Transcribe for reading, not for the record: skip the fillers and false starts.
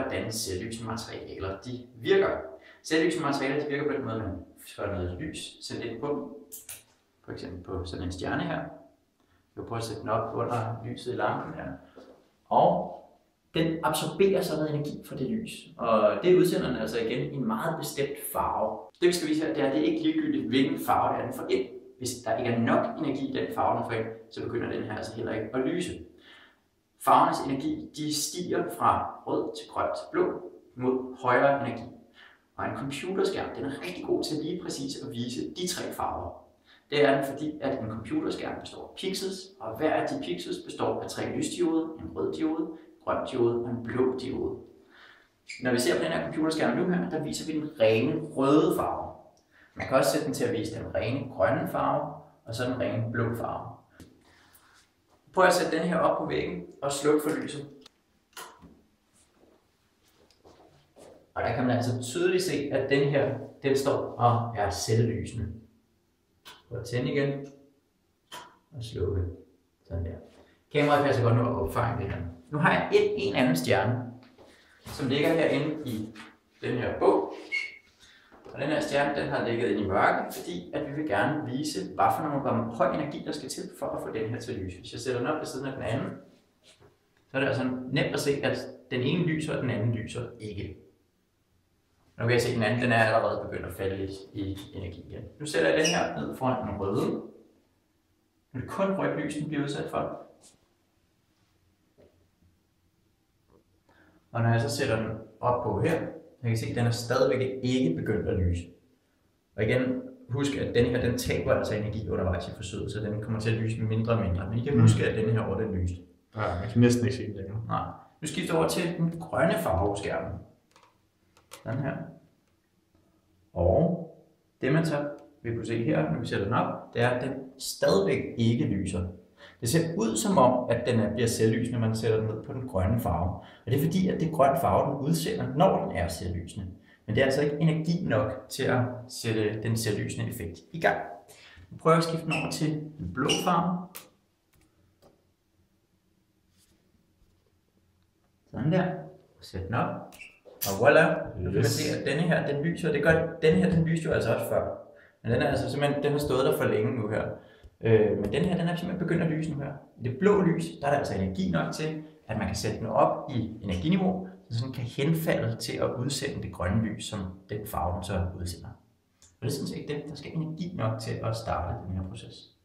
hvordan selvlysende materialer de virker. Selvlysende materialer de virker på den måde, at man får noget lys sendt ind på dem. For eksempel på sådan en stjerne her. Jeg vil prøve at sætte den op under lyset i lampen her. Og den absorberer så noget energi fra det lys. Og det udsender den altså igen i en meget bestemt farve. Det vi skal vise her, det er, at det ikke ligegyldigt, hvilken farve den får ind. Hvis der ikke er nok energi i den farve, den får ind, så begynder den her altså heller ikke at lyse. Farvernes energi de stiger fra rød til grøn til blå mod højere energi. Og en computerskærm den er rigtig god til lige præcis at vise de tre farver. Det er den, fordi at en computerskærm består af pixels, og hver af de pixels består af tre lysdioder, en rød diode, en grøn diode og en blå diode. Når vi ser på den her computerskærm nu her, der viser vi den rene røde farve. Man kan også sætte den til at vise den rene grønne farve, og så den rene blå farve. Prøv at sætte den her op på væggen og slukke for lyset. Og der kan man altså tydeligt se, at den her, den står og er selvlysende. Prøv at tænde igen og slukke. Sådan der. Kameraet passer godt nu at opfange det her. Nu har jeg en anden stjerne, som ligger herinde i den her bog. Og den her stjerne, den har ligget inde i mørke, fordi at vi vil gerne vise, hvad for nogle høj energi, der skal til for at få den her til at lyse. Hvis jeg sætter den op ved siden af den anden, så er det altså nemt at se, at den ene lyser, og den anden lyser ikke. Nu kan jeg se, at den anden den er allerede begyndt at falde lidt i energi igen. Nu sætter jeg den her ned foran den røde. Nu er det kun rødt lys, den bliver udsat for. Og når jeg så sætter den op på her, så kan I se, at den er stadigvæk ikke begyndt at lyse. Og igen, husk at den her, den taber altså energi undervejs i forsøget, så den kommer til at lyse mindre og mindre. Men I kan huske, at den her over den lyste. Ja, man kan næsten ikke se den længere. Nej. Nu skifter jeg over til den grønne farve på skærmen. Sådan her. Og det man så vil kunne se her, når vi sætter den op, det er, at den stadigvæk ikke lyser. Det ser ud som om, at den bliver selvlysende, når man sætter den ned på den grønne farve. Og det er fordi, at det grønne farve, den udsender, når den er selvlysende. Men det er altså ikke energi nok til at sætte den selvlysende effekt i gang. Nu prøver jeg at skifte den over til den blå farve. Sådan der. Sæt den op. Og voilà, nu kan man se, at denne her, den lyser. Det gør, denne her, den lyste jo altså også før. Men den er altså simpelthen, den har stået der for længe nu her. Men den her, den er simpelthen begyndt at lyse nu her. I det blå lys, der er der altså energi nok til, at man kan sætte den op i energiniveau, så den kan henfalde til at udsende det grønne lys, som den farve, den så udsender. Og det er sådan set det, der skal energi nok til at starte den her proces.